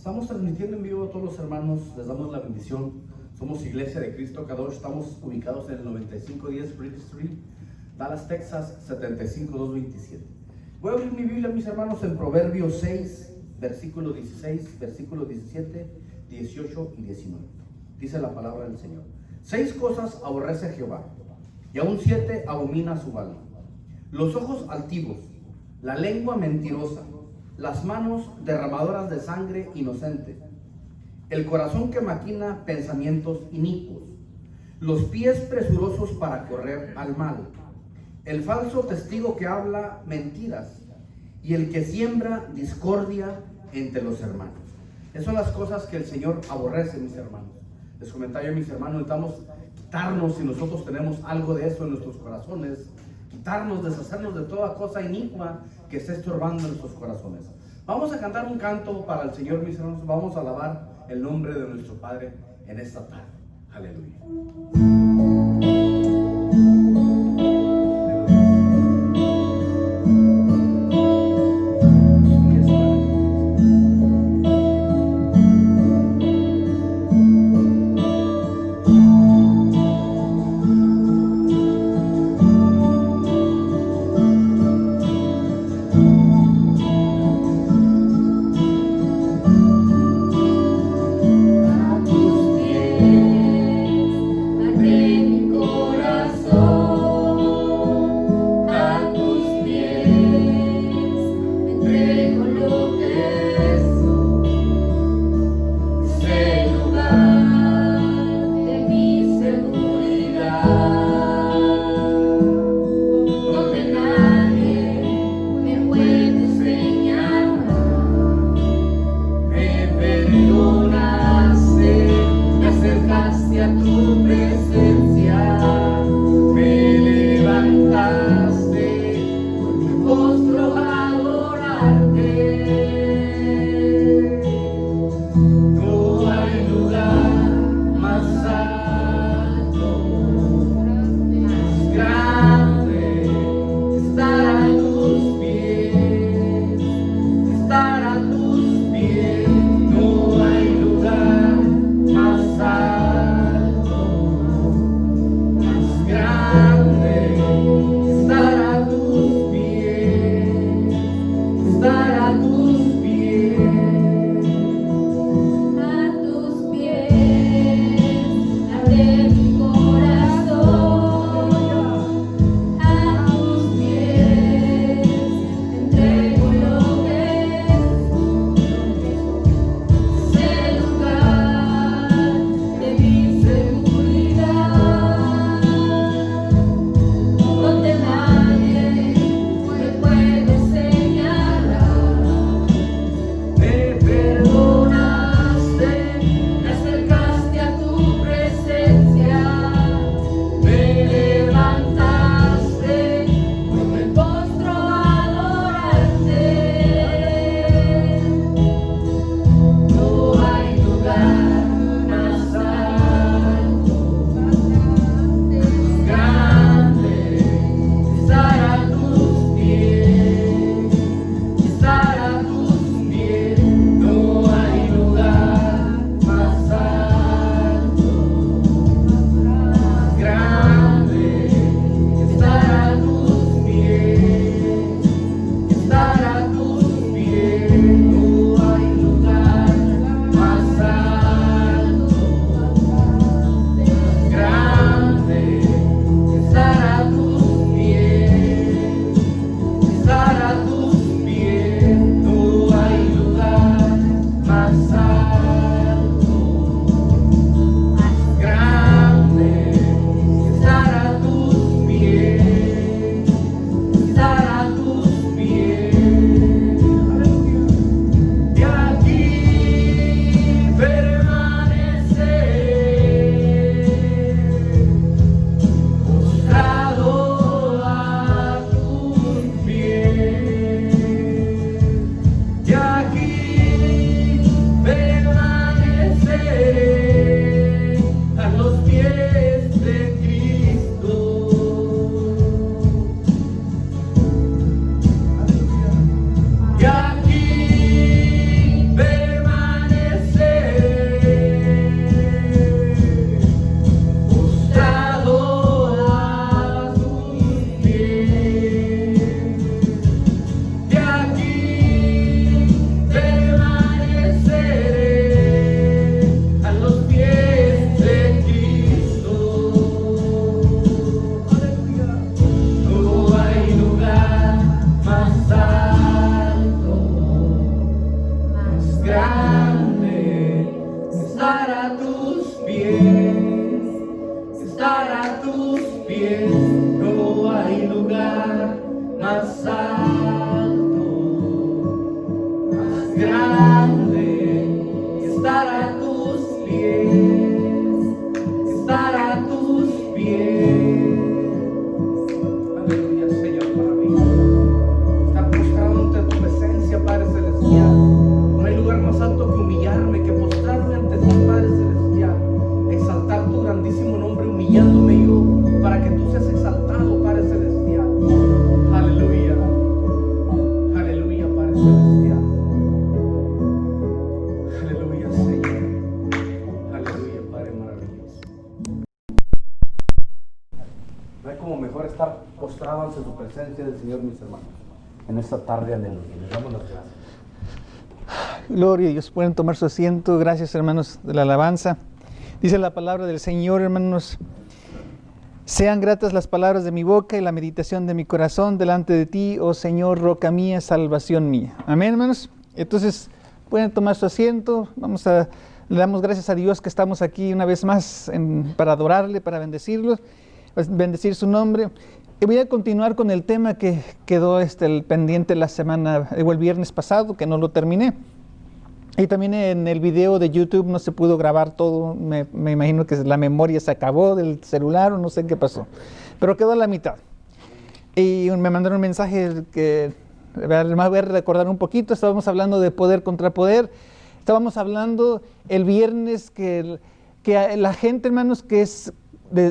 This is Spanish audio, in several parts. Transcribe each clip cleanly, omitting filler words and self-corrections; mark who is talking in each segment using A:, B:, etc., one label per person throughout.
A: Estamos transmitiendo en vivo a todos los hermanos, les damos la bendición. Somos Iglesia de Cristo Kadosh, estamos ubicados en el 9510 Bridge Street, Dallas, Texas, 75227. Voy a abrir mi Biblia, mis hermanos, en Proverbios 6, versículo 16, versículo 17, 18 y 19. Dice la palabra del Señor: 6 cosas aborrece Jehová, y aún 7 abomina su alma: los ojos altivos, la lengua mentirosa, las manos derramadoras de sangre inocente, el corazón que maquina pensamientos inicuos, los pies presurosos para correr al mal, el falso testigo que habla mentiras, y el que siembra discordia entre los hermanos. Esas son las cosas que el Señor aborrece, mis hermanos. Les comentaba yo, mis hermanos, necesitamos quitarnos, si nosotros tenemos algo de eso en nuestros corazones, quitarnos, deshacernos de toda cosa inicua que esté estorbando en nuestros corazones. Vamos a cantar un canto para el Señor, mis hermanos. Vamos a alabar el nombre de nuestro Padre en esta tarde. Aleluya.
B: A tus pies
A: grande estar a tus pies, estar a tus pies. No hay lugar más alto, más grande estar a tus pies, estar a tus pies. Aleluya, Señor, para mí estar postrado ante tu presencia, Padre Celestial. No hay lugar más alto que humillarme, que postrarme ante ti, Padre Celestial. Exaltar tu grandísimo nombre, humillándome yo, para que tú seas exaltado, Padre Celestial. Aleluya. Aleluya, Padre Celestial. Aleluya, Señor. Aleluya, Padre maravilloso. No hay como mejor estar postrado ante su presencia del Señor, mis hermanos, en esta tarde. Aleluya. Les damos las gracias.
B: Gloria a Dios. Pueden tomar su asiento. Gracias, hermanos, de la alabanza. Dice la palabra del Señor, hermanos: sean gratas las palabras de mi boca y la meditación de mi corazón delante de ti, oh Señor, roca mía, salvación mía. Amén, hermanos. Entonces, pueden tomar su asiento. Le damos gracias a Dios que estamos aquí una vez más para adorarle, para bendecirlo, bendecir su nombre. Y voy a continuar con el tema que quedó el pendiente la semana, o el viernes pasado, que no lo terminé. Y también en el video de YouTube no se pudo grabar todo. Me imagino que la memoria se acabó del celular o no sé qué pasó. Pero quedó a la mitad. Y me mandaron un mensaje que me voy a recordar un poquito. Estábamos hablando de poder contra poder. Estábamos hablando el viernes que la gente, hermanos, que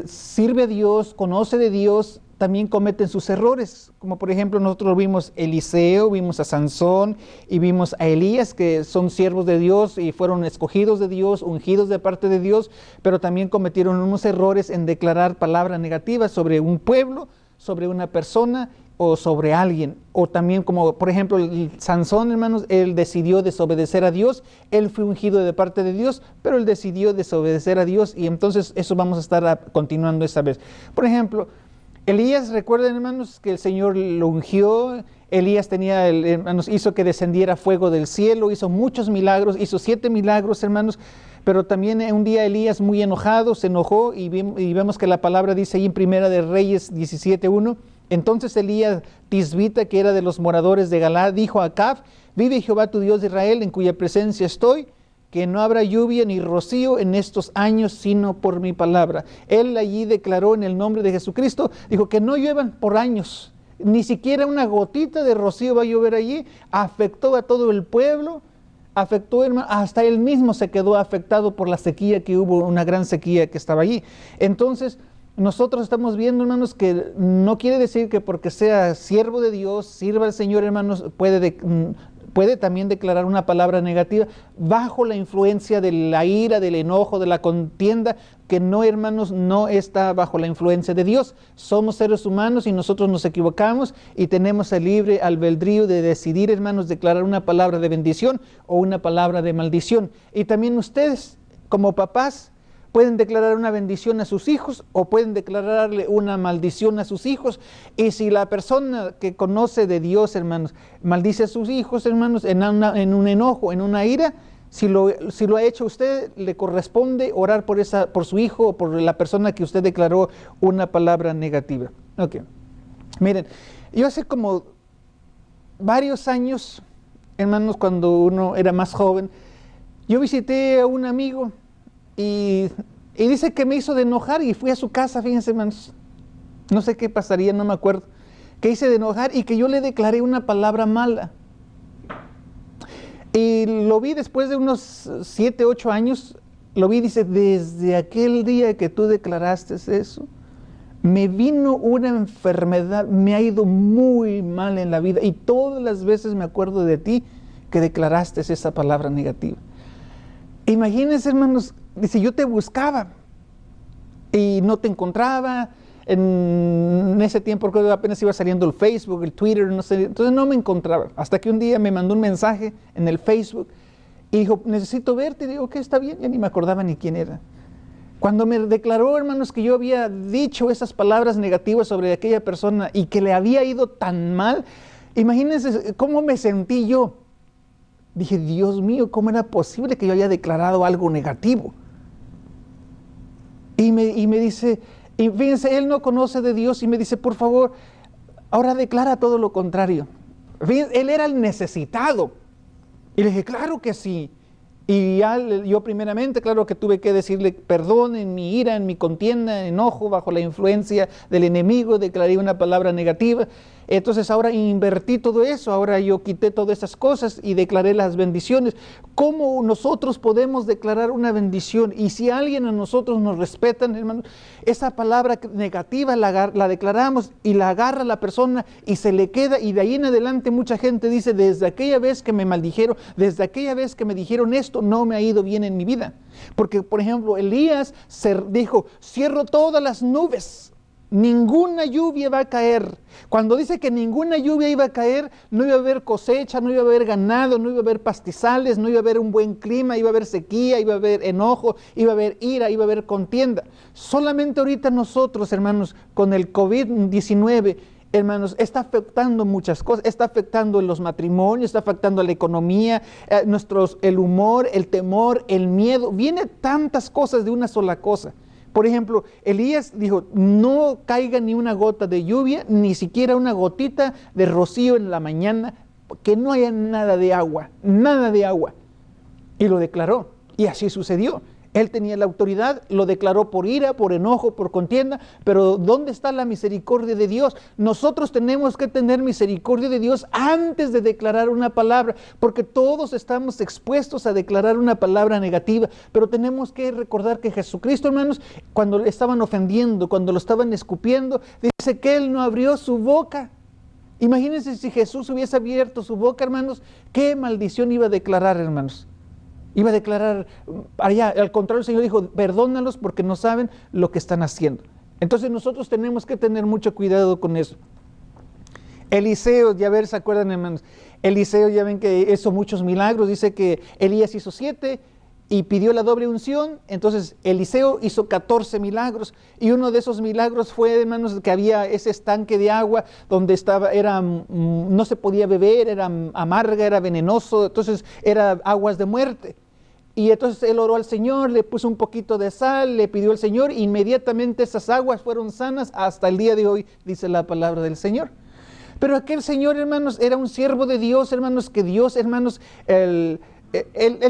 B: sirve a Dios, conoce de Dios, también cometen sus errores, como por ejemplo nosotros vimos Eliseo, vimos a Sansón y vimos a Elías, que son siervos de Dios y fueron escogidos de Dios, ungidos de parte de Dios, pero también cometieron unos errores en declarar palabras negativas sobre un pueblo, sobre una persona o sobre alguien. O también como por ejemplo Sansón, hermanos, él decidió desobedecer a Dios, él fue ungido de parte de Dios, pero él decidió desobedecer a Dios, y entonces eso vamos a estar continuando esta vez. Por ejemplo, Elías, recuerden, hermanos, que el Señor lo ungió. Elías hermanos, hizo que descendiera fuego del cielo, hizo muchos milagros, hizo 7 milagros, hermanos. Pero también un día Elías, muy enojado, se enojó, y vemos que la palabra dice ahí en Primera de Reyes 17:1: entonces Elías Tisbita, que era de los moradores de Galaad, dijo a Acab: vive Jehová tu Dios de Israel, en cuya presencia estoy, que no habrá lluvia ni rocío en estos años, sino por mi palabra. Él allí declaró en el nombre de Jesucristo, dijo que no lluevan por años, ni siquiera una gotita de rocío va a llover allí. Afectó a todo el pueblo, afectó, hermano, hasta él mismo se quedó afectado por la sequía que hubo, una gran sequía que estaba allí. Entonces, nosotros estamos viendo, hermanos, que no quiere decir que porque sea siervo de Dios, sirva al Señor, hermanos, puede también declarar una palabra negativa bajo la influencia de la ira, del enojo, de la contienda, que no, hermanos, no está bajo la influencia de Dios. Somos seres humanos y nosotros nos equivocamos y tenemos el libre albedrío de decidir, hermanos, declarar una palabra de bendición o una palabra de maldición. Y también ustedes, como papás, pueden declarar una bendición a sus hijos o pueden declararle una maldición a sus hijos. Y si la persona que conoce de Dios, hermanos, maldice a sus hijos, hermanos, en un enojo, en una ira, si lo ha hecho usted, le corresponde orar por su hijo o por la persona que usted declaró una palabra negativa. Ok. Miren, yo hace como varios años, hermanos, cuando uno era más joven, yo visité a un amigo. Y dice que me hizo de enojar y fui a su casa, fíjense, hermanos, no sé qué pasaría, no me acuerdo, que hice de enojar y que yo le declaré una palabra mala. Y lo vi después de unos 7, 8 años, lo vi, dice: desde aquel día que tú declaraste eso, me vino una enfermedad, me ha ido muy mal en la vida y todas las veces me acuerdo de ti que declaraste esa palabra negativa. Imagínense, hermanos, dice, yo te buscaba y no te encontraba. En ese tiempo apenas iba saliendo el Facebook, el Twitter, no sé, entonces no me encontraba. Hasta que un día me mandó un mensaje en el Facebook y dijo: necesito verte. Y digo: ok, está bien, ya ni me acordaba ni quién era. Cuando me declaró, hermanos, que yo había dicho esas palabras negativas sobre aquella persona y que le había ido tan mal, imagínense cómo me sentí yo. Dije, Dios mío, ¿cómo era posible que yo haya declarado algo negativo? Y me dice, y fíjense, él no conoce de Dios y me dice, por favor, ahora declara todo lo contrario. Fíjense, él era el necesitado. Y le dije, claro que sí. Y yo primeramente, claro que tuve que decirle perdón en mi ira, en mi contienda, en enojo, bajo la influencia del enemigo, declaré una palabra negativa. Entonces ahora invertí todo eso, ahora yo quité todas esas cosas y declaré las bendiciones. ¿Cómo nosotros podemos declarar una bendición? Y si alguien a nosotros nos respetan, hermanos, esa palabra negativa la declaramos y la agarra la persona y se le queda, y de ahí en adelante mucha gente dice, desde aquella vez que me maldijeron, desde aquella vez que me dijeron esto, no me ha ido bien en mi vida. Porque, por ejemplo, Elías dijo, cierro todas las nubes, ninguna lluvia va a caer. Cuando dice que ninguna lluvia iba a caer, no iba a haber cosecha, no iba a haber ganado, no iba a haber pastizales, no iba a haber un buen clima, iba a haber sequía, iba a haber enojo, iba a haber ira, iba a haber contienda. Solamente ahorita nosotros, hermanos, con el COVID-19, hermanos, está afectando muchas cosas, está afectando en los matrimonios, está afectando la economía, el humor, el temor, el miedo. Viene tantas cosas de una sola cosa. Por ejemplo, Elías dijo, no caiga ni una gota de lluvia, ni siquiera una gotita de rocío en la mañana, que no haya nada de agua, nada de agua. Y lo declaró, y así sucedió. Él tenía la autoridad, lo declaró por ira, por enojo, por contienda, pero ¿dónde está la misericordia de Dios? Nosotros tenemos que tener misericordia de Dios antes de declarar una palabra, porque todos estamos expuestos a declarar una palabra negativa, pero tenemos que recordar que Jesucristo, hermanos, cuando le estaban ofendiendo, cuando lo estaban escupiendo, dice que Él no abrió su boca. Imagínense si Jesús hubiese abierto su boca, hermanos, ¿qué maldición iba a declarar, hermanos? Iba a declarar, allá, al contrario, el Señor dijo, perdónalos porque no saben lo que están haciendo. Entonces nosotros tenemos que tener mucho cuidado con eso. Eliseo, ya ver, ¿se acuerdan, hermanos? Eliseo, ya ven que hizo muchos milagros, dice que Elías hizo 7 y pidió la doble unción. Entonces Eliseo hizo 14 milagros, y uno de esos milagros fue, hermanos, que había ese estanque de agua donde no se podía beber, era amarga, era venenoso, entonces era aguas de muerte. Y entonces él oró al Señor, le puso un poquito de sal, le pidió al Señor, e inmediatamente esas aguas fueron sanas hasta el día de hoy, dice la palabra del Señor. Pero aquel Señor, hermanos, era un siervo de Dios, hermanos, que Dios, hermanos, él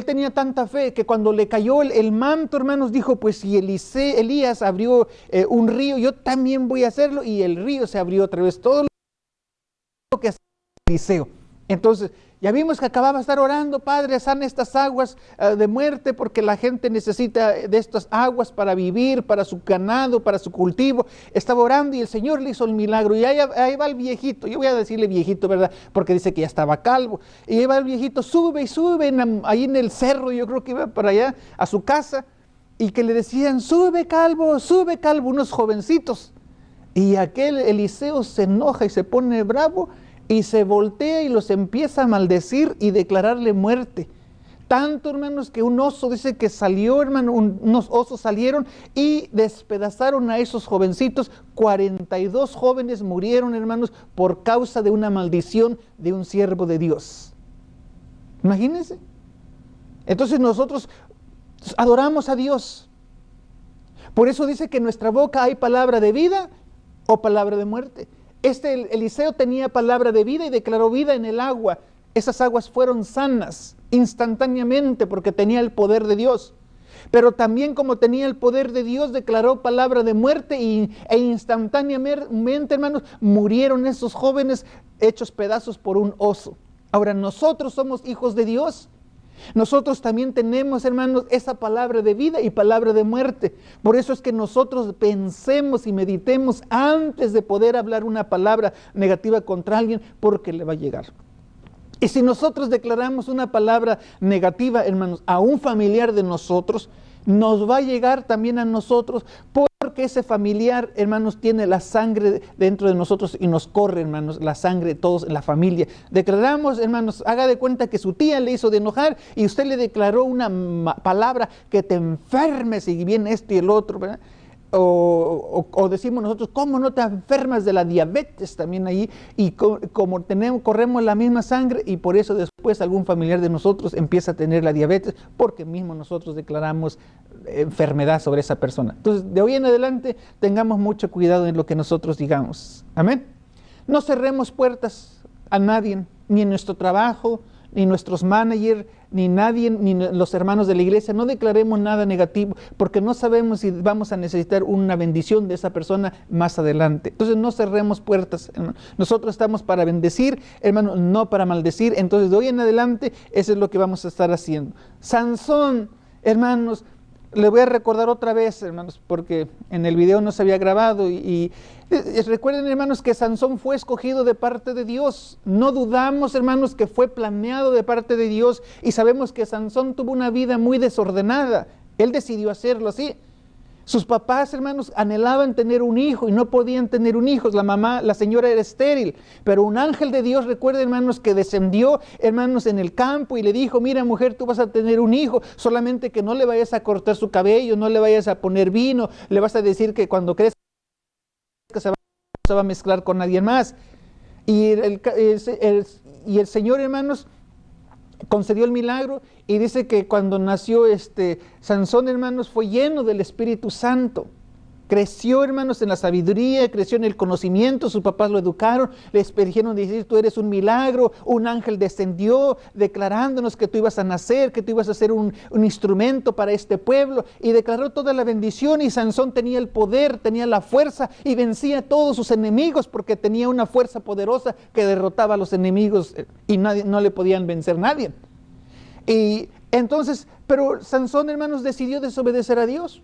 B: tenía tanta fe que cuando le cayó el manto, hermanos, dijo, pues si Elías abrió un río, yo también voy a hacerlo, y el río se abrió otra vez, todo lo que hacía Eliseo. Entonces, ya vimos que acababa de estar orando, Padre, sana estas aguas de muerte, porque la gente necesita de estas aguas para vivir, para su ganado, para su cultivo. Estaba orando y el Señor le hizo el milagro. Y ahí va el viejito, yo voy a decirle viejito, ¿verdad? Porque dice que ya estaba calvo. Y ahí va el viejito, sube y sube, ahí en el cerro, yo creo que iba para allá, a su casa, y que le decían, sube calvo, unos jovencitos. Y aquel Eliseo se enoja y se pone bravo, y se voltea y los empieza a maldecir y declararle muerte. Tanto, hermanos, que un oso dice que salió, hermano, unos osos salieron y despedazaron a esos jovencitos. 42 jóvenes murieron, hermanos, por causa de una maldición de un siervo de Dios. Imagínense. Entonces nosotros adoramos a Dios. Por eso dice que en nuestra boca hay palabra de vida o palabra de muerte. Eliseo tenía palabra de vida y declaró vida en el agua. Esas aguas fueron sanas instantáneamente porque tenía el poder de Dios. Pero también, como tenía el poder de Dios, declaró palabra de muerte e instantáneamente, hermanos, murieron esos jóvenes hechos pedazos por un oso. Ahora, nosotros somos hijos de Dios. Nosotros también tenemos, hermanos, esa palabra de vida y palabra de muerte. Por eso es que nosotros pensemos y meditemos antes de poder hablar una palabra negativa contra alguien, porque le va a llegar. Y si nosotros declaramos una palabra negativa, hermanos, a un familiar de nosotros, nos va a llegar también a nosotros, porque ese familiar, hermanos, tiene la sangre dentro de nosotros y nos corre, hermanos, la sangre, todos en la familia. Declaramos, hermanos, haga de cuenta que su tía le hizo de enojar y usted le declaró una palabra que te enfermes y viene esto y el otro, ¿verdad? o decimos nosotros, ¿cómo no te enfermas de la diabetes también ahí? Y como corremos la misma sangre, y por eso después algún familiar de nosotros empieza a tener la diabetes, porque mismo nosotros declaramos enfermedad sobre esa persona. Entonces, de hoy en adelante, tengamos mucho cuidado en lo que nosotros digamos. Amén. No cerremos puertas a nadie, ni en nuestro trabajo, ni nuestros managers, ni nadie, ni los hermanos de la iglesia. No declaremos nada negativo, porque no sabemos si vamos a necesitar una bendición de esa persona más adelante. Entonces no cerremos puertas, hermano. Nosotros estamos para bendecir, hermano, no para maldecir. Entonces de hoy en adelante, eso es lo que vamos a estar haciendo. Sansón, hermanos, le voy a recordar otra vez, hermanos, porque en el video no se había grabado y recuerden, hermanos, que Sansón fue escogido de parte de Dios. No dudamos, hermanos, que fue planeado de parte de Dios, y sabemos que Sansón tuvo una vida muy desordenada. Él decidió hacerlo así. Sus papás, hermanos, anhelaban tener un hijo y no podían tener un hijo. La mamá, la señora era estéril, pero un ángel de Dios, recuerden, hermanos, que descendió, hermanos, en el campo y le dijo: mira, mujer, tú vas a tener un hijo, solamente que no le vayas a cortar su cabello, no le vayas a poner vino, le vas a decir que cuando crezca se va a mezclar con nadie más. Y el Señor, hermanos, concedió el milagro, y dice que cuando nació Sansón, hermanos, fue lleno del Espíritu Santo. Creció, hermanos, en la sabiduría, creció en el conocimiento. Sus papás lo educaron, le dijeron: decir, tú eres un milagro. Un ángel descendió declarándonos que tú ibas a nacer, que tú ibas a ser un instrumento para este pueblo, y declaró toda la bendición. Y Sansón tenía el poder, tenía la fuerza, y vencía a todos sus enemigos, porque tenía una fuerza poderosa que derrotaba a los enemigos, y no le podían vencer nadie. Y entonces, pero Sansón, hermanos, decidió desobedecer a Dios.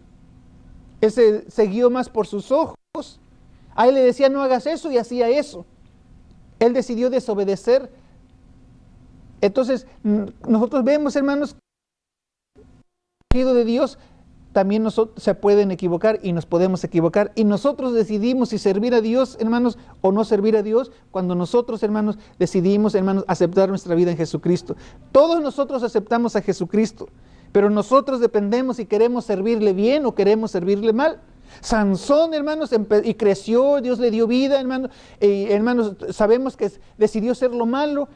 B: Él se guió más por sus ojos. A él le decía: no hagas eso, y hacía eso. Él decidió desobedecer. Entonces, nosotros vemos, hermanos, que de Dios también nosotros se pueden equivocar, y nos podemos equivocar, y nosotros decidimos si servir a Dios, hermanos, o no servir a Dios, cuando nosotros, hermanos, decidimos, hermanos, aceptar nuestra vida en Jesucristo. Todos nosotros aceptamos a Jesucristo, pero nosotros dependemos si queremos servirle bien o queremos servirle mal. Sansón, hermanos, y creció, Dios le dio vida, hermanos, hermanos, sabemos que decidió ser lo malo,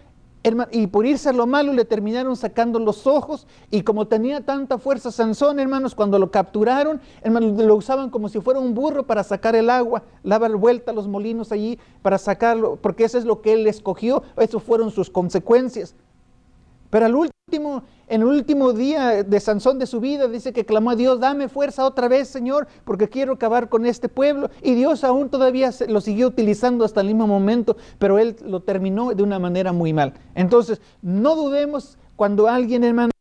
B: hermano, y por irse a lo malo le terminaron sacando los ojos. Y como tenía tanta fuerza Sansón, hermanos, cuando lo capturaron, hermanos, lo usaban como si fuera un burro para sacar el agua, daban vuelta a los molinos allí para sacarlo, porque eso es lo que él escogió, esas fueron sus consecuencias. Pero en el último día de Sansón, de su vida, dice que clamó a Dios: dame fuerza otra vez, Señor, porque quiero acabar con este pueblo. Y Dios aún todavía lo siguió utilizando hasta el mismo momento, pero él lo terminó de una manera muy mal. Entonces, no dudemos cuando alguien, hermanos,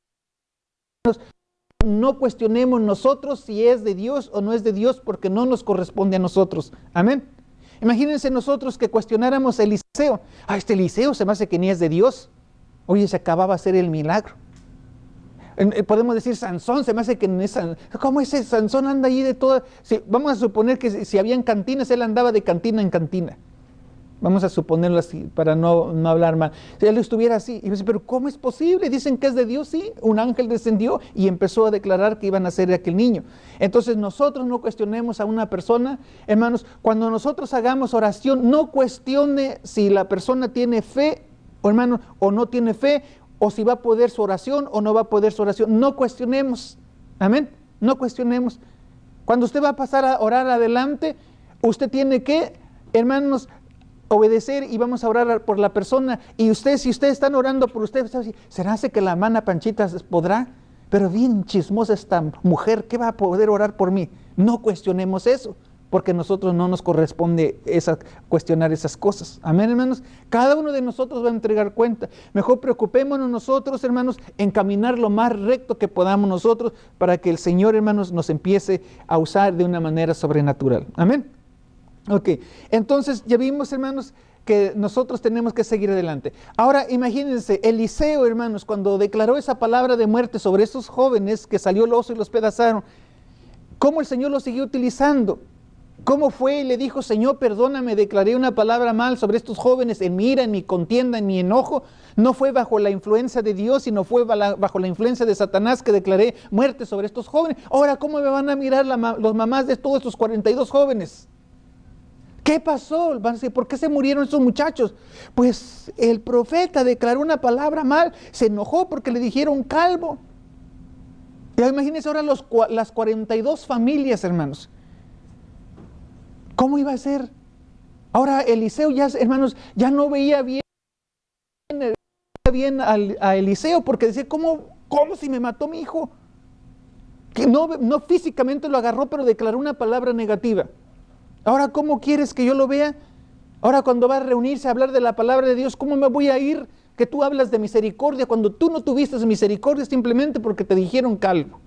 B: no cuestionemos nosotros si es de Dios o no es de Dios, porque no nos corresponde a nosotros. Amén. Imagínense nosotros que cuestionáramos Eliseo: este Eliseo se me hace que ni es de Dios. Oye, se acababa de hacer el milagro. Podemos decir: Sansón, se me hace que no es Sansón. ¿Cómo ese Sansón anda allí de toda? Vamos a suponer que si habían cantinas, él andaba de cantina en cantina. Vamos a suponerlo así, para no hablar mal. Si él estuviera así, y dice: pero ¿cómo es posible? Dicen que es de Dios. Sí, un ángel descendió y empezó a declarar que iban a ser aquel niño. Entonces nosotros no cuestionemos a una persona, hermanos. Cuando nosotros hagamos oración, no cuestione si la persona tiene fe, o hermano, o no tiene fe, o si va a poder su oración o no va a poder su oración. No cuestionemos, amén, no cuestionemos. Cuando usted va a pasar a orar adelante, usted tiene que, hermanos, obedecer, y vamos a orar por la persona. Y si ustedes están orando por usted, ¿será que la hermana Panchita podrá? Pero bien chismosa esta mujer, ¿qué va a poder orar por mí? No cuestionemos eso, porque a nosotros no nos corresponde cuestionar esas cosas. Amén, hermanos. Cada uno de nosotros va a entregar cuenta. Mejor preocupémonos nosotros, hermanos, en caminar lo más recto que podamos nosotros, para que el Señor, hermanos, nos empiece a usar de una manera sobrenatural. Amén. Ok, entonces ya vimos, hermanos, que nosotros tenemos que seguir adelante. Ahora imagínense, Eliseo, hermanos, cuando declaró esa palabra de muerte sobre esos jóvenes, que salió el oso y los pedazaron, ¿cómo el Señor los siguió utilizando? ¿Cómo fue? Y le dijo, Señor, perdóname, declaré una palabra mal sobre estos jóvenes en mi ira, en mi contienda, en mi enojo. No fue bajo la influencia de Dios, sino fue bajo la influencia de Satanás que declaré muerte sobre estos jóvenes. Ahora, ¿cómo me van a mirar los mamás de todos estos 42 jóvenes? ¿Qué pasó? Van a decir, ¿por qué se murieron esos muchachos? Pues el profeta declaró una palabra mal, se enojó porque le dijeron calvo. Ya imagínense ahora las 42 familias, hermanos. ¿Cómo iba a ser? Ahora Eliseo ya, hermanos, ya no veía bien a Eliseo porque decía, ¿cómo si me mató mi hijo? Que no físicamente lo agarró, pero declaró una palabra negativa. Ahora, ¿cómo quieres que yo lo vea? Ahora cuando va a reunirse a hablar de la palabra de Dios, ¿cómo me voy a ir? Que tú hablas de misericordia cuando tú no tuviste misericordia simplemente porque te dijeron calvo.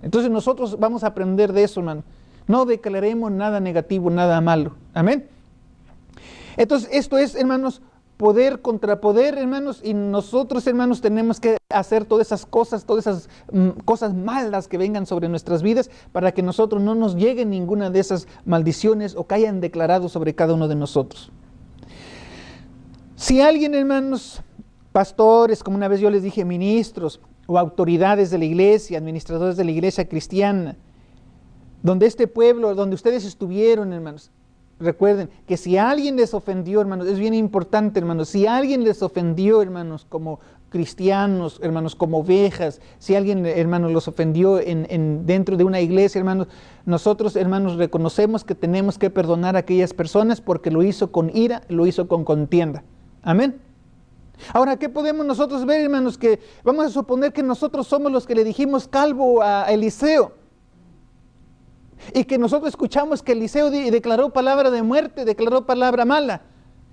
B: Entonces nosotros vamos a aprender de eso, hermano. No declaremos nada negativo, nada malo. Amén. Entonces esto es, hermanos, poder contra poder, hermanos, y nosotros, hermanos, tenemos que hacer todas esas cosas malas que vengan sobre nuestras vidas para que nosotros no nos llegue ninguna de esas maldiciones o que hayan declarado sobre cada uno de nosotros. Si alguien, hermanos, pastores, como una vez yo les dije, ministros o autoridades de la iglesia, administradores de la iglesia cristiana, donde este pueblo, donde ustedes estuvieron, hermanos, recuerden que si alguien les ofendió, hermanos, es bien importante, hermanos, si alguien les ofendió, hermanos, como cristianos, hermanos, como ovejas, si alguien, hermanos, los ofendió dentro de una iglesia, hermanos, nosotros, hermanos, reconocemos que tenemos que perdonar a aquellas personas porque lo hizo con ira, lo hizo con contienda. Amén. Ahora, ¿qué podemos nosotros ver, hermanos? Que vamos a suponer que nosotros somos los que le dijimos calvo a Eliseo. Y que nosotros escuchamos que Eliseo declaró palabra de muerte, declaró palabra mala.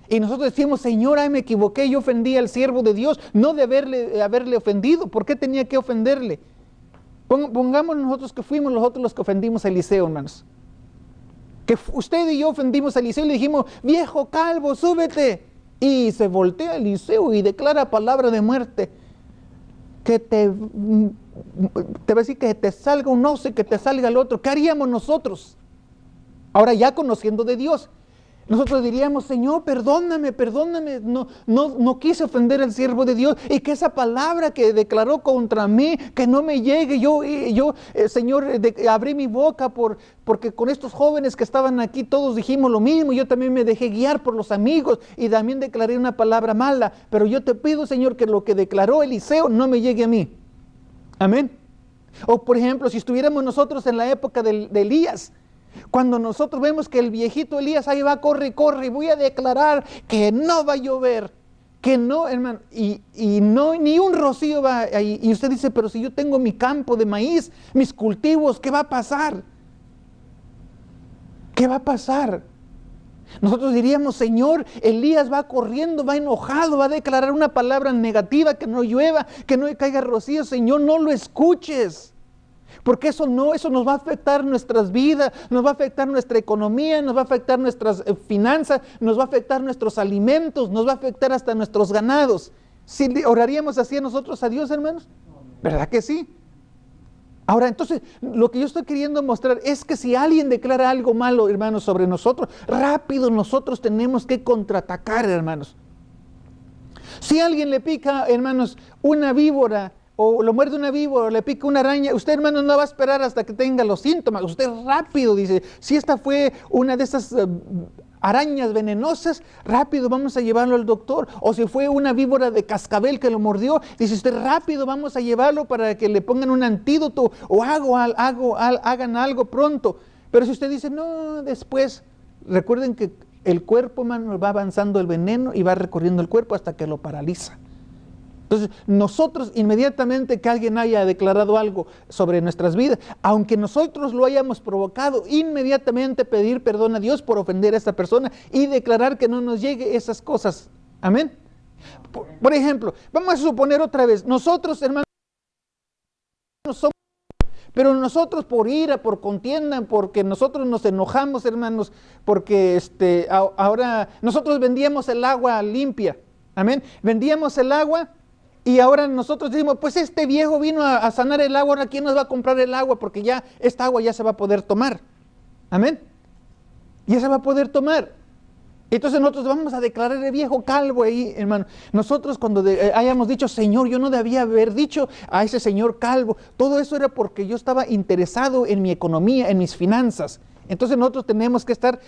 B: Y nosotros decimos, Señor, ay, me equivoqué, yo ofendí al siervo de Dios, no de haberle ofendido. ¿Por qué tenía que ofenderle? Pongamos nosotros que fuimos nosotros los que ofendimos a Eliseo, hermanos. Que usted y yo ofendimos a Eliseo y le dijimos, viejo calvo, súbete. Y se voltea Eliseo y declara palabra de muerte. Que te va a decir que te salga un oso y que te salga el otro. ¿Qué haríamos nosotros? Ahora ya conociendo de Dios, nosotros diríamos, Señor, perdóname, no quise ofender al siervo de Dios y que esa palabra que declaró contra mí, que no me llegue. Yo Señor, abrí mi boca porque con estos jóvenes que estaban aquí todos dijimos lo mismo. Yo también me dejé guiar por los amigos y también declaré una palabra mala. Pero yo te pido, Señor, que lo que declaró Eliseo no me llegue a mí. Amén. O por ejemplo, si estuviéramos nosotros en la época de Elías, cuando nosotros vemos que el viejito Elías ahí va, corre y voy a declarar que no va a llover, que no, hermano, y no, ni un rocío va ahí. Y usted dice, pero si yo tengo mi campo de maíz, mis cultivos, ¿qué va a pasar? ¿Qué va a pasar? Nosotros diríamos, Señor, Elías va corriendo, va enojado, va a declarar una palabra negativa, que no llueva, que no caiga rocío. Señor, no lo escuches. Porque eso nos va a afectar nuestras vidas, nos va a afectar nuestra economía, nos va a afectar nuestras finanzas, nos va a afectar nuestros alimentos, nos va a afectar hasta nuestros ganados. ¿Sí oraríamos así a nosotros a Dios, hermanos? ¿Verdad que sí? Ahora, entonces, lo que yo estoy queriendo mostrar es que si alguien declara algo malo, hermanos, sobre nosotros, rápido nosotros tenemos que contraatacar, hermanos. Si alguien le pica, hermanos, una víbora, o lo muerde una víbora, o le pica una araña, usted, hermano, no va a esperar hasta que tenga los síntomas. Usted rápido dice, si esta fue una de esas arañas venenosas, rápido vamos a llevarlo al doctor. O si fue una víbora de cascabel que lo mordió, dice usted, rápido vamos a llevarlo para que le pongan un antídoto o hagan algo pronto. Pero si usted dice, no, después, recuerden que el cuerpo, hermano, va avanzando el veneno y va recorriendo el cuerpo hasta que lo paraliza. Entonces, nosotros inmediatamente que alguien haya declarado algo sobre nuestras vidas, aunque nosotros lo hayamos provocado, inmediatamente pedir perdón a Dios por ofender a esta persona y declarar que no nos llegue esas cosas. Amén. Por ejemplo, vamos a suponer otra vez, nosotros, hermanos, somos, pero nosotros por ira, por contienda, porque nosotros nos enojamos, hermanos, porque ahora nosotros vendíamos el agua limpia. Amén. Vendíamos el agua. Y ahora nosotros decimos, pues este viejo vino a sanar el agua, ahora ¿quién nos va a comprar el agua? Porque ya esta agua ya se va a poder tomar. Amén. ya se va a poder tomar. Entonces nosotros vamos a declarar el viejo calvo ahí, hermano. Nosotros cuando hayamos dicho, Señor, yo no debía haber dicho a ese señor calvo. Todo eso era porque yo estaba interesado en mi economía, en mis finanzas. Entonces nosotros tenemos que estar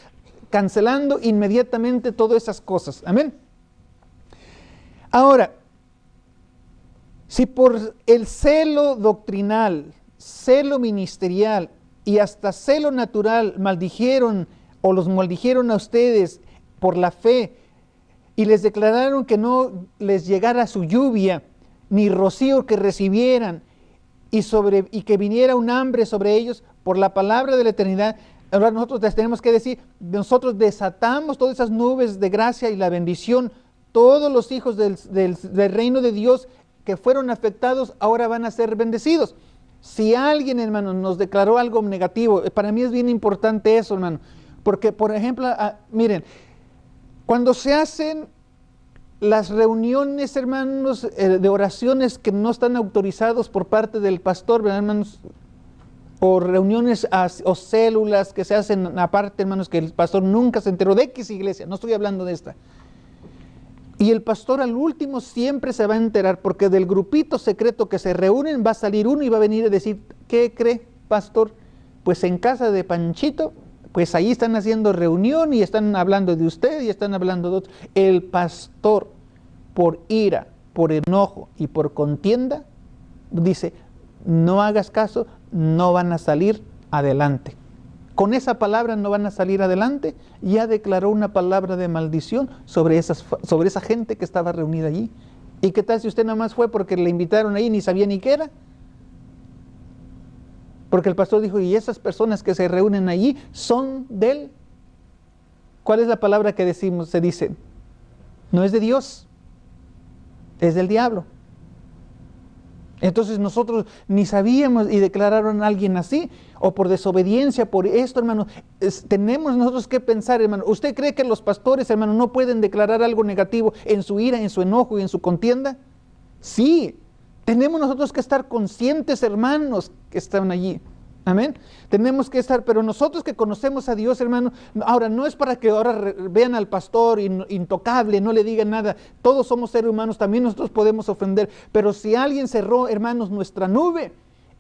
B: cancelando inmediatamente todas esas cosas. Amén. Ahora, si por el celo doctrinal, celo ministerial y hasta celo natural maldijeron o los maldijeron a ustedes por la fe, y les declararon que no les llegara su lluvia, ni rocío que recibieran, y que viniera un hambre sobre ellos por la palabra de la eternidad, ahora nosotros les tenemos que decir, nosotros desatamos todas esas nubes de gracia y la bendición, todos los hijos del reino de Dios que fueron afectados, ahora van a ser bendecidos. Si alguien, hermano, nos declaró algo negativo, para mí es bien importante eso, hermano, porque, por ejemplo, miren, cuando se hacen las reuniones, hermanos, de oraciones que no están autorizados por parte del pastor, ¿verdad, hermanos? O reuniones o células que se hacen aparte, hermanos, que el pastor nunca se enteró de X iglesia, no estoy hablando de esta. Y el pastor al último siempre se va a enterar, porque del grupito secreto que se reúnen va a salir uno y va a venir a decir, ¿qué cree, pastor? Pues en casa de Panchito, pues ahí están haciendo reunión y están hablando de usted y están hablando de otro. El pastor, por ira, por enojo y por contienda, dice, no hagas caso, no van a salir adelante. Con esa palabra no van a salir adelante. Ya declaró una palabra de maldición sobre esa gente que estaba reunida allí. ¿Y qué tal si usted nada más fue porque le invitaron ahí y ni sabía ni qué era? Porque el pastor dijo, y esas personas que se reúnen allí son del... ¿Cuál es la palabra que decimos? Se dice, no es de Dios, es del diablo. Entonces nosotros ni sabíamos y declararon a alguien así, o por desobediencia, por esto, hermano. Tenemos nosotros que pensar, hermano. ¿Usted cree que los pastores, hermano, no pueden declarar algo negativo en su ira, en su enojo y en su contienda? Sí. Tenemos nosotros que estar conscientes, hermanos, que están allí. Amén. Tenemos que estar, pero nosotros que conocemos a Dios, hermano, ahora no es para que ahora vean al pastor intocable, no le digan nada. Todos somos seres humanos, también nosotros podemos ofender. Pero si alguien cerró, hermanos, nuestra nube,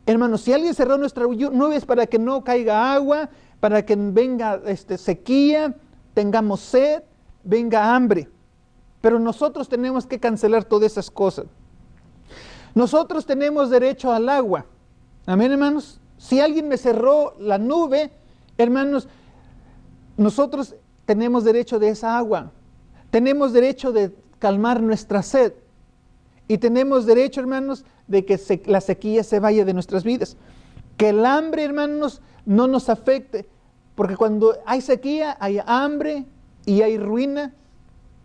B: hermanos, si alguien cerró nuestra nube es para que no caiga agua, para que venga sequía, tengamos sed, venga hambre. Pero nosotros tenemos que cancelar todas esas cosas. Nosotros tenemos derecho al agua. Amén, hermanos. Si alguien me cerró la nube, hermanos, nosotros tenemos derecho de esa agua. Tenemos derecho de calmar nuestra sed. Y tenemos derecho, hermanos, de que la sequía se vaya de nuestras vidas. Que el hambre, hermanos, no nos afecte. Porque cuando hay sequía, hay hambre y hay ruina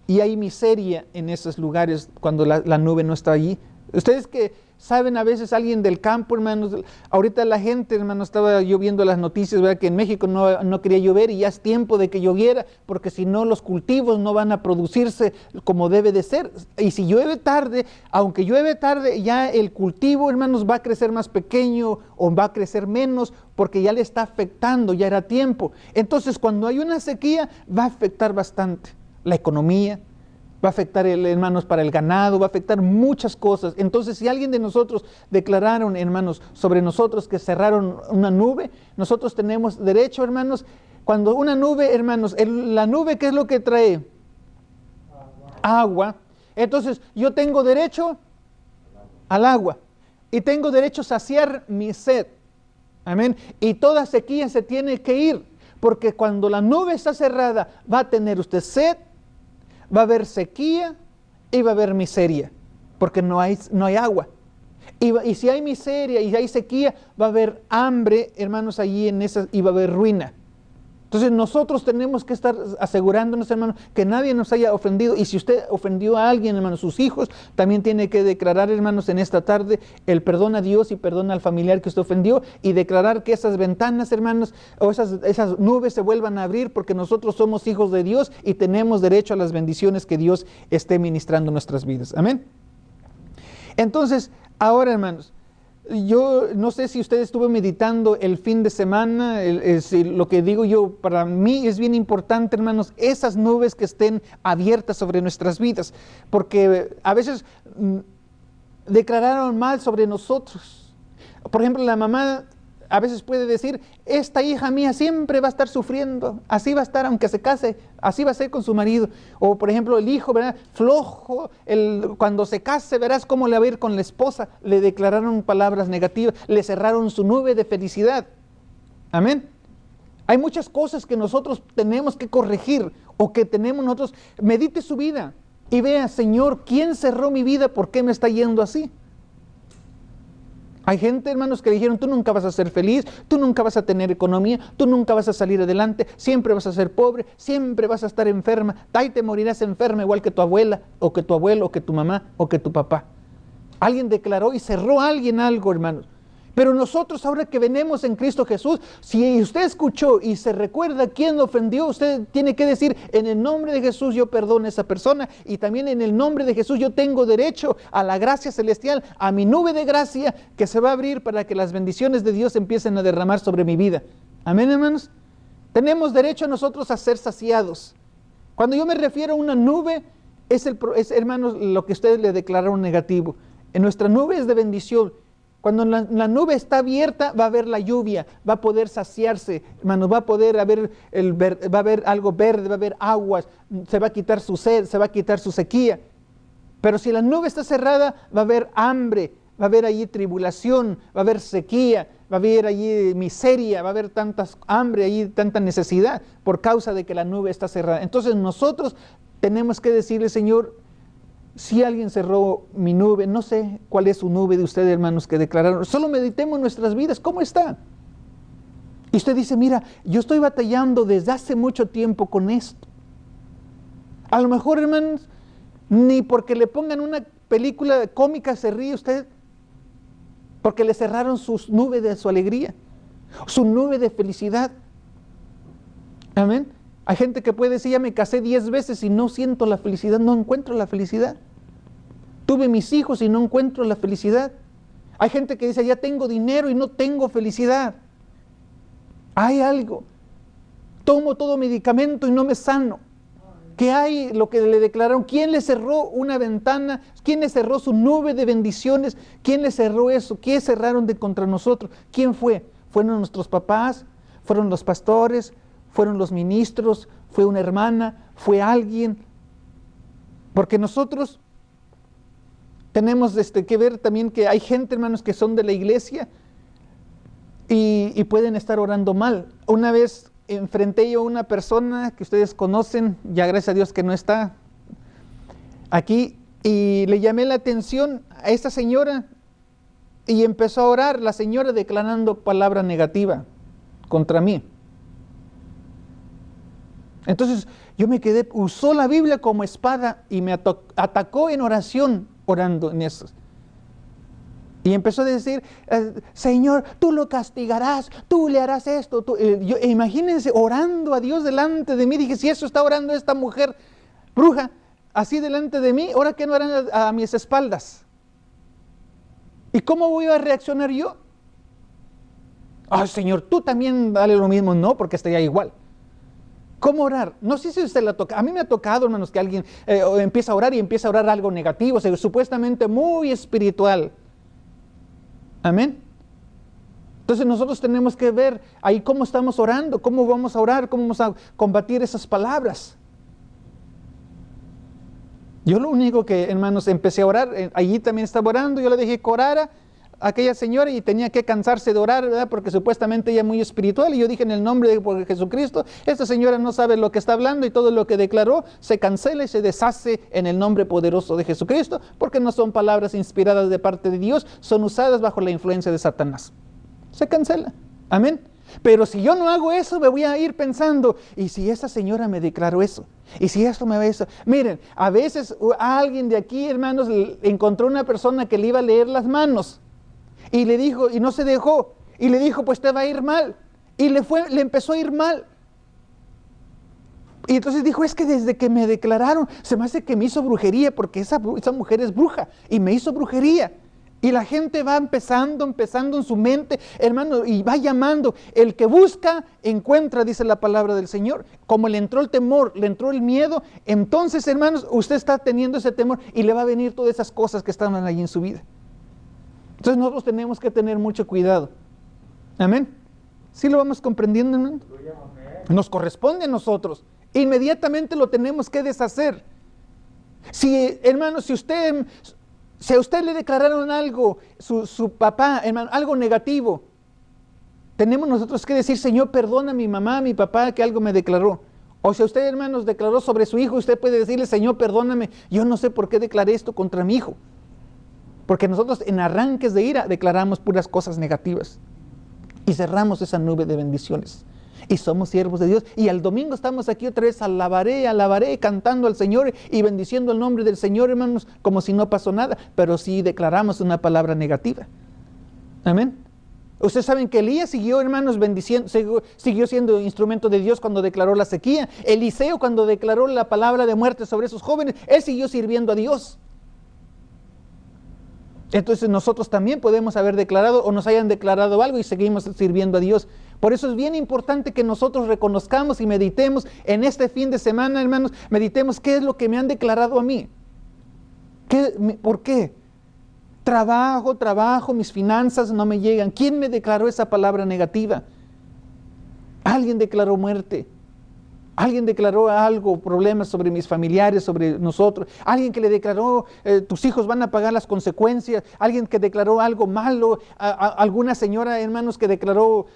B: y hay miseria en esos lugares cuando la nube no está allí. Ustedes que saben a veces alguien del campo, hermanos, ahorita la gente, hermanos, estaba yo viendo las noticias, ¿verdad? Que en México no quería llover y ya es tiempo de que lloviera, porque si no los cultivos no van a producirse como debe de ser. Y si llueve tarde, aunque llueve tarde, ya el cultivo, hermanos, va a crecer más pequeño o va a crecer menos, porque ya le está afectando, ya era tiempo. Entonces, cuando hay una sequía, va a afectar bastante la economía, va a afectar, hermanos, para el ganado, va a afectar muchas cosas. Entonces, si alguien de nosotros declararon, hermanos, sobre nosotros que cerraron una nube, nosotros tenemos derecho, hermanos, cuando una nube, hermanos, la nube, ¿qué es lo que trae? Agua. Entonces, yo tengo derecho al agua y tengo derecho a saciar mi sed. Amén. Y toda sequía se tiene que ir, porque cuando la nube está cerrada, va a tener usted sed, va a haber sequía y va a haber miseria, porque no hay agua. Y si hay miseria y hay sequía, va a haber hambre, hermanos, allí y va a haber ruina. Entonces nosotros tenemos que estar asegurándonos, hermanos, que nadie nos haya ofendido. Y si usted ofendió a alguien, hermanos, sus hijos, también tiene que declarar, hermanos, en esta tarde el perdón a Dios y perdón al familiar que usted ofendió, y declarar que esas ventanas, hermanos, o esas nubes se vuelvan a abrir, porque nosotros somos hijos de Dios y tenemos derecho a las bendiciones que Dios esté ministrando en nuestras vidas. Amén. Entonces, ahora, hermanos, yo no sé si usted estuvo meditando el fin de semana, lo que digo yo, para mí es bien importante, hermanos, esas nubes que estén abiertas sobre nuestras vidas, porque a veces declararon mal sobre nosotros. Por ejemplo, la mamá a veces puede decir, esta hija mía siempre va a estar sufriendo, así va a estar aunque se case, así va a ser con su marido. O por ejemplo el hijo, ¿verdad? Flojo, cuando se case verás cómo le va a ir con la esposa. Le declararon palabras negativas, le cerraron su nube de felicidad. Amén. Hay muchas cosas que nosotros tenemos que corregir o que tenemos nosotros. Medite su vida y vea, Señor, ¿quién cerró mi vida? ¿Por qué me está yendo así? Hay gente, hermanos, que dijeron, tú nunca vas a ser feliz, tú nunca vas a tener economía, tú nunca vas a salir adelante, siempre vas a ser pobre, siempre vas a estar enferma, ahí te morirás enferma igual que tu abuela, o que tu abuelo, o que tu mamá, o que tu papá. Alguien declaró y cerró a alguien algo, hermanos. Pero nosotros ahora que venimos en Cristo Jesús, si usted escuchó y se recuerda quién lo ofendió, usted tiene que decir, en el nombre de Jesús yo perdono a esa persona, y también en el nombre de Jesús yo tengo derecho a la gracia celestial, a mi nube de gracia que se va a abrir para que las bendiciones de Dios empiecen a derramar sobre mi vida. Amén, hermanos. Tenemos derecho nosotros a ser saciados. Cuando yo me refiero a una nube, es hermanos, lo que ustedes le declararon negativo. En nuestra nube es de bendición. Cuando la nube está abierta, va a haber la lluvia, va a poder saciarse, hermanos, va a poder haber, va a haber algo verde, va a haber aguas, se va a quitar su sed, se va a quitar su sequía. Pero si la nube está cerrada, va a haber hambre, va a haber allí tribulación, va a haber sequía, va a haber allí miseria, va a haber tanta hambre, allí tanta necesidad por causa de que la nube está cerrada. Entonces nosotros tenemos que decirle, Señor, si alguien cerró mi nube, no sé cuál es su nube de ustedes, hermanos, que declararon. Solo meditemos nuestras vidas, ¿cómo está? Y usted dice, mira, yo estoy batallando desde hace mucho tiempo con esto. A lo mejor, hermanos, ni porque le pongan una película cómica se ríe usted, porque le cerraron su nube de su alegría, su nube de felicidad. Amén. Hay gente que puede decir, ya me casé 10 veces y no siento la felicidad, no encuentro la felicidad. Tuve mis hijos y no encuentro la felicidad. Hay gente que dice, ya tengo dinero y no tengo felicidad. Hay algo. Tomo todo medicamento y no me sano. ¿Qué hay? Lo que le declararon. ¿Quién le cerró una ventana? ¿Quién le cerró su nube de bendiciones? ¿Quién le cerró eso? ¿Qué cerraron contra nosotros? ¿Quién fue? ¿Fueron nuestros papás? ¿Fueron los pastores? ¿Fueron los ministros? ¿Fue una hermana? ¿Fue alguien? Porque nosotros tenemos que ver también que hay gente, hermanos, que son de la iglesia y pueden estar orando mal. Una vez enfrenté yo a una persona que ustedes conocen, ya gracias a Dios que no está aquí, y le llamé la atención a esta señora y empezó a orar, la señora declarando palabra negativa contra mí. Entonces yo me quedé, usó la Biblia como espada y me atacó en oración, orando en eso. Y empezó a decir, Señor, tú lo castigarás, tú le harás esto. Imagínense orando a Dios delante de mí. Dije, si eso está orando esta mujer bruja, así delante de mí, ¿ahora qué no harán a mis espaldas? ¿Y cómo voy a reaccionar yo? Ay, Señor, tú también dale lo mismo. No, porque estaría igual. ¿Cómo orar? No sé si usted le toca. A mí me ha tocado, hermanos, que alguien empieza a orar y empieza a orar algo negativo, supuestamente muy espiritual. Amén. Entonces nosotros tenemos que ver ahí cómo estamos orando, cómo vamos a orar, cómo vamos a combatir esas palabras. Yo lo único que, hermanos, empecé a orar, allí también estaba orando, yo le dije que orara a aquella señora y tenía que cansarse de orar, ¿verdad? Porque supuestamente ella es muy espiritual, y yo dije en el nombre de Jesucristo, esta señora no sabe lo que está hablando y todo lo que declaró se cancela y se deshace en el nombre poderoso de Jesucristo, porque no son palabras inspiradas de parte de Dios, son usadas bajo la influencia de Satanás. Se cancela. Amén. Pero si yo no hago eso, me voy a ir pensando, ¿y si esa señora me declaró eso? ¿Y si esto me va a eso? Miren, a veces alguien de aquí, hermanos, encontró una persona que le iba a leer las manos y le dijo, y no se dejó, y le dijo, pues te va a ir mal, y le empezó a ir mal. Y entonces dijo, es que desde que me declararon, se me hace que me hizo brujería, porque esa mujer es bruja, y me hizo brujería. Y la gente va empezando en su mente, hermano, y va llamando. El que busca, encuentra, dice la palabra del Señor. Como le entró el temor, le entró el miedo, entonces, hermanos, usted está teniendo ese temor y le va a venir todas esas cosas que estaban ahí en su vida. Entonces nosotros tenemos que tener mucho cuidado. Amén. ¿Sí lo vamos comprendiendo, hermano? Nos corresponde a nosotros. Inmediatamente lo tenemos que deshacer. Si, hermano, si a usted le declararon algo, su papá, hermano, algo negativo, tenemos nosotros que decir, Señor, perdona a mi mamá, a mi papá que algo me declaró. O si a usted, hermanos, declaró sobre su hijo, usted puede decirle, Señor, perdóname, yo no sé por qué declaré esto contra mi hijo. Porque nosotros en arranques de ira declaramos puras cosas negativas y cerramos esa nube de bendiciones. Y somos siervos de Dios. Y al domingo estamos aquí otra vez, alabaré, cantando al Señor y bendiciendo el nombre del Señor, hermanos, como si no pasó nada. Pero sí declaramos una palabra negativa. Amén. Ustedes saben que Elías siguió, hermanos, bendiciendo, siguió siendo instrumento de Dios cuando declaró la sequía. Eliseo, cuando declaró la palabra de muerte sobre esos jóvenes, él siguió sirviendo a Dios. Entonces nosotros también podemos haber declarado o nos hayan declarado algo y seguimos sirviendo a Dios. Por eso es bien importante que nosotros reconozcamos y meditemos en este fin de semana, hermanos, meditemos qué es lo que me han declarado a mí. ¿Por qué? Trabajo, mis finanzas no me llegan. ¿Quién me declaró esa palabra negativa? Alguien declaró muerte. Alguien declaró algo, problemas sobre mis familiares, sobre nosotros. Alguien que le declaró, tus hijos van a pagar las consecuencias. Alguien que declaró algo malo. Alguna señora, hermanos, que declaró,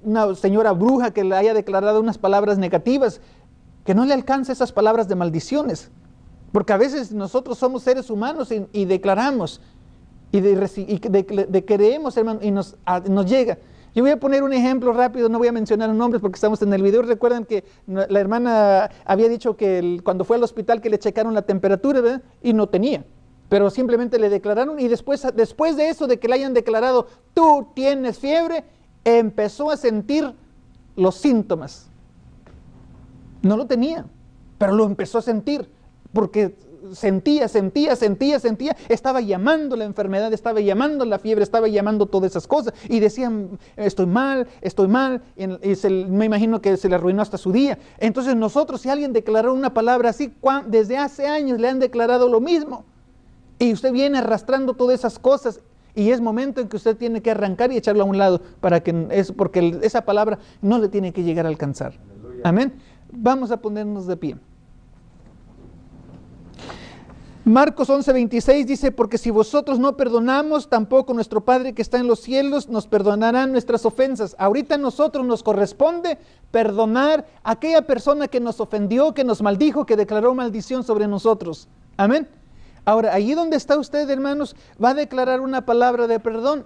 B: una señora bruja que le haya declarado unas palabras negativas. Que no le alcance esas palabras de maldiciones. Porque a veces nosotros somos seres humanos y declaramos. Y creemos, hermano, y nos llega. Yo voy a poner un ejemplo rápido, no voy a mencionar nombres porque estamos en el video. Recuerdan que la hermana había dicho que cuando fue al hospital que le checaron la temperatura, ¿verdad? Y no tenía, pero simplemente le declararon y después de eso, de que le hayan declarado, tú tienes fiebre, empezó a sentir los síntomas. No lo tenía, pero lo empezó a sentir porque sentía, estaba llamando la enfermedad, estaba llamando la fiebre, estaba llamando todas esas cosas y decían, estoy mal, y me imagino que se le arruinó hasta su día. Entonces nosotros, si alguien declaró una palabra así, desde hace años le han declarado lo mismo y usted viene arrastrando todas esas cosas y es momento en que usted tiene que arrancar y echarlo a un lado porque esa palabra no le tiene que llegar a alcanzar. Aleluya. Amén. Vamos a ponernos de pie. Marcos 11:26 dice, porque si vosotros no perdonamos, tampoco nuestro Padre que está en los cielos nos perdonará nuestras ofensas. Ahorita a nosotros nos corresponde perdonar a aquella persona que nos ofendió, que nos maldijo, que declaró maldición sobre nosotros. Amén. Ahora, allí donde está usted, hermanos, va a declarar una palabra de perdón.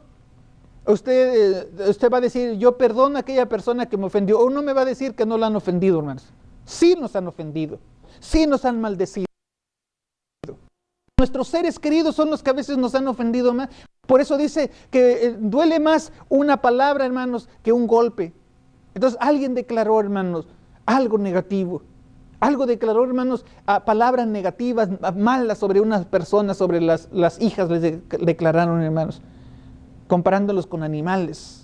B: Usted va a decir, yo perdono a aquella persona que me ofendió. O no me va a decir que no la han ofendido, hermanos. Sí nos han ofendido, sí nos han maldecido. Nuestros seres queridos son los que a veces nos han ofendido más. Por eso dice que duele más una palabra, hermanos, que un golpe. Entonces alguien declaró, hermanos, algo negativo. Algo declaró, hermanos, palabras negativas, malas sobre unas personas, sobre las hijas les declararon, hermanos, comparándolos con animales.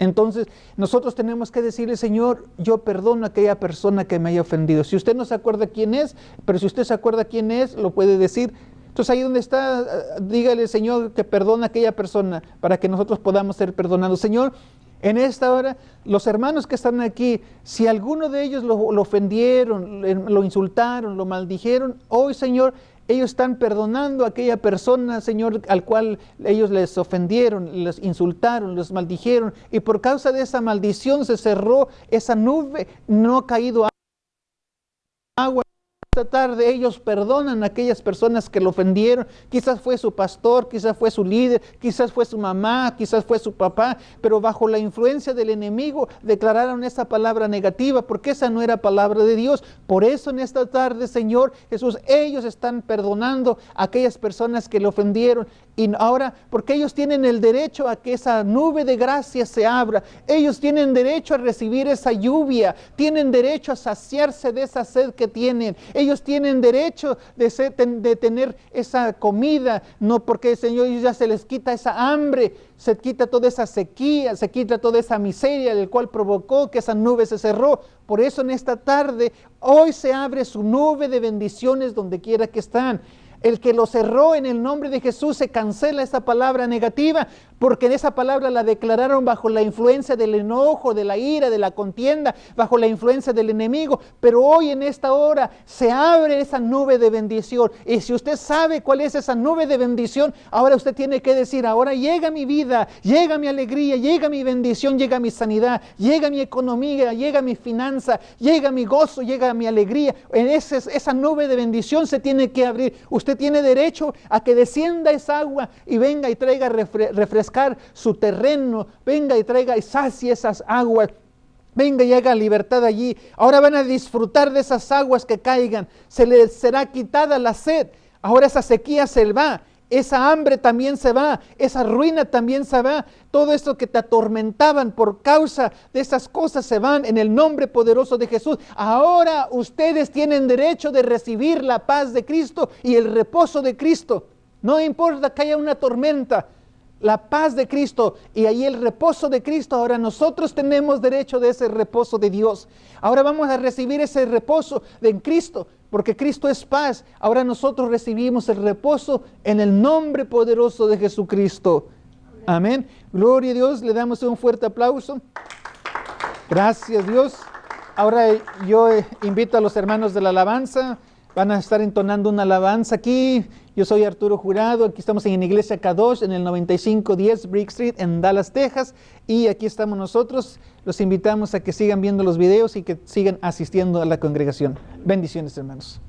B: Entonces, nosotros tenemos que decirle, Señor, yo perdono a aquella persona que me haya ofendido. Si usted no se acuerda quién es, pero si usted se acuerda quién es, lo puede decir. Entonces, ahí donde está, dígale, Señor, que perdona a aquella persona para que nosotros podamos ser perdonados. Señor, en esta hora, los hermanos que están aquí, si alguno de ellos lo ofendieron, lo insultaron, lo maldijeron, hoy, Señor, ellos están perdonando a aquella persona, Señor, al cual ellos les ofendieron, les insultaron, les maldijeron. Y por causa de esa maldición se cerró esa nube, no ha caído agua. Esta tarde ellos perdonan a aquellas personas que lo ofendieron. Quizás fue su pastor, quizás fue su líder, quizás fue su mamá, quizás fue su papá, pero bajo la influencia del enemigo declararon esa palabra negativa porque esa no era palabra de Dios. Por eso en esta tarde, Señor Jesús, ellos están perdonando a aquellas personas que lo ofendieron. Y ahora, porque ellos tienen el derecho a que esa nube de gracia se abra, ellos tienen derecho a recibir esa lluvia, tienen derecho a saciarse de esa sed que tienen. Ellos ellos tienen derecho de tener esa comida, no porque el Señor ya se les quita esa hambre, se quita toda esa sequía, se quita toda esa miseria, el cual provocó que esa nube se cerró. Por eso en esta tarde, hoy se abre su nube de bendiciones donde quiera que están. El que lo cerró, en el nombre de Jesús se cancela esa palabra negativa, porque esa palabra la declararon bajo la influencia del enojo, de la ira, de la contienda, bajo la influencia del enemigo. Pero hoy en esta hora se abre esa nube de bendición. Y si usted sabe cuál es esa nube de bendición, ahora usted tiene que decir: ahora llega mi vida, llega mi alegría, llega mi bendición, llega mi sanidad, llega mi economía, llega mi finanza, llega mi gozo, llega mi alegría. En esa nube de bendición se tiene que abrir. Usted tiene derecho a que descienda esa agua y venga y traiga refrescar su terreno, venga y traiga y sacie esas aguas. Venga y haga libertad allí. Ahora van a disfrutar de esas aguas que caigan. Se les será quitada la sed. Ahora esa sequía se va. Esa hambre también se va. Esa ruina también se va. Todo esto que te atormentaban por causa de esas cosas se van en el nombre poderoso de Jesús. Ahora ustedes tienen derecho de recibir la paz de Cristo y el reposo de Cristo. No importa que haya una tormenta. La paz de Cristo y ahí el reposo de Cristo. Ahora nosotros tenemos derecho de ese reposo de Dios. Ahora vamos a recibir ese reposo en Cristo, porque Cristo es paz. Ahora nosotros recibimos el reposo en el nombre poderoso de Jesucristo. Amén. Gloria a Dios. Le damos un fuerte aplauso. Gracias, Dios. Ahora yo invito a los hermanos de la alabanza. Van a estar entonando una alabanza aquí. Yo soy Arturo Jurado, aquí estamos en Iglesia Kadosh, en el 9510 Brick Street, en Dallas, Texas. Y aquí estamos nosotros. Los invitamos a que sigan viendo los videos y que sigan asistiendo a la congregación. Bendiciones, hermanos.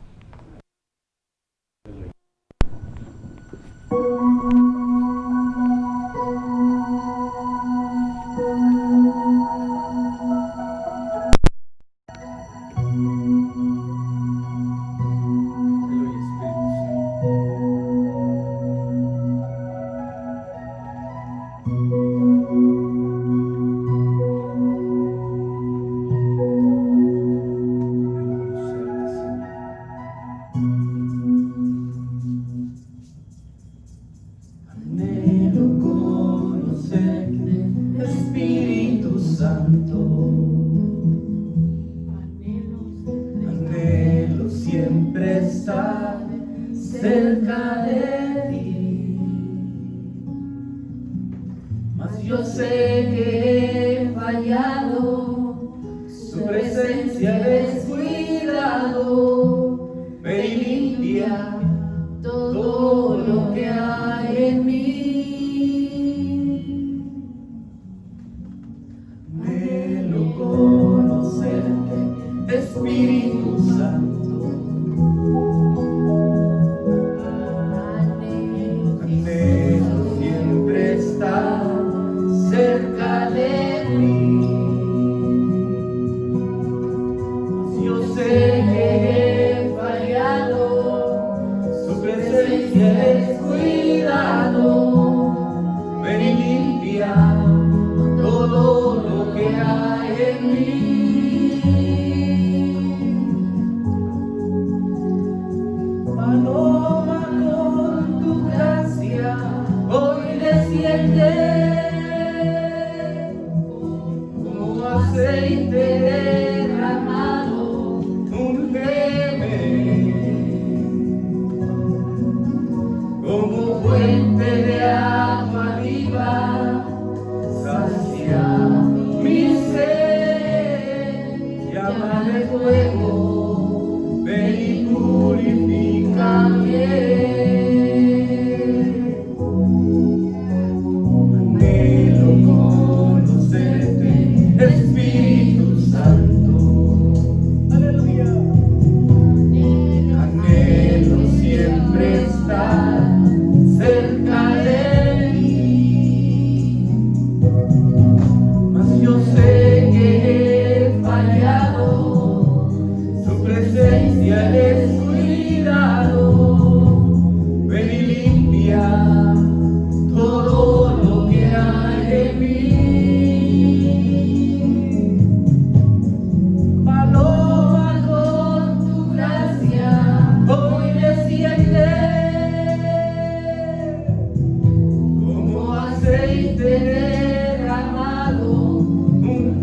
A: derramado, úngeme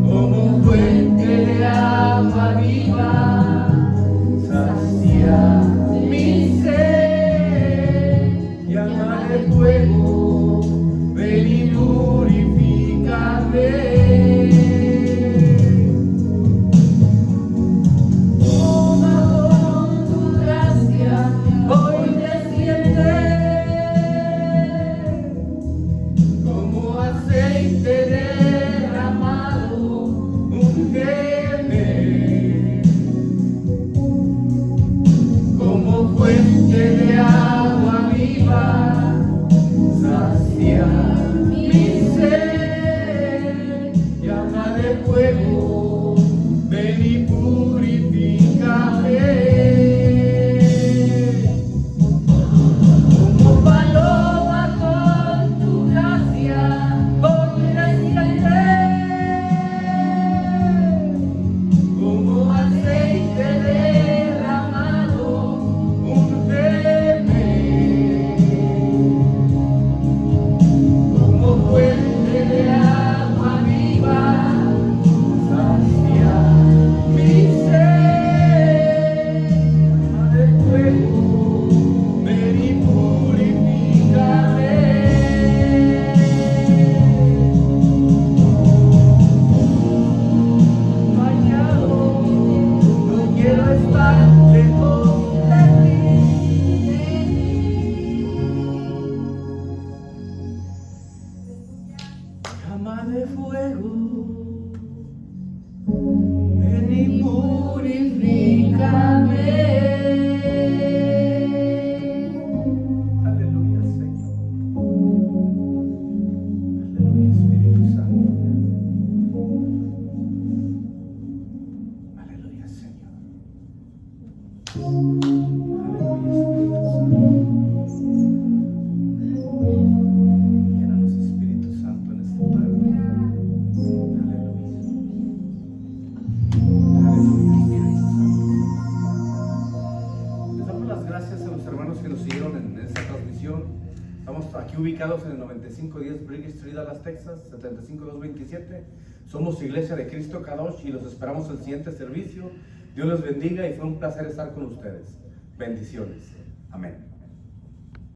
A: como fuente de agua viva, sacia mi sed, llama de fuego, ven y purifícame. Toma con tu gracia, hoy desciende como aceite derramado, úngeme como fuente de agua viva, sacia mi sed, llama de fuego, ven y purifícame. Como paloma con tu gracia, hoy desciende como aceite derramado, úngeme como fuente de agua viva, sacia mi sed, llama de fuego, ven y purifícame. Fallado, no quiero estar lejos de ti. Llama de fuego, ven y purifícame. Aleluya, Señor. Aleluya, Espíritu Santo. Aleluya, Señor. Aleluya, Espíritu Santo. Llénanos, Espíritu Santo, en esta tarde. Aleluya. Aleluya, Espíritu Santo. Les damos las gracias a los hermanos que nos siguieron en esta transmisión. Estamos aquí ubicados en el 9510 Bridge Street, Dallas, Texas, 75227. Somos Iglesia de Cristo Kadosh y los esperamos en el siguiente servicio. Dios les bendiga y fue un placer estar con ustedes. Bendiciones. Amén.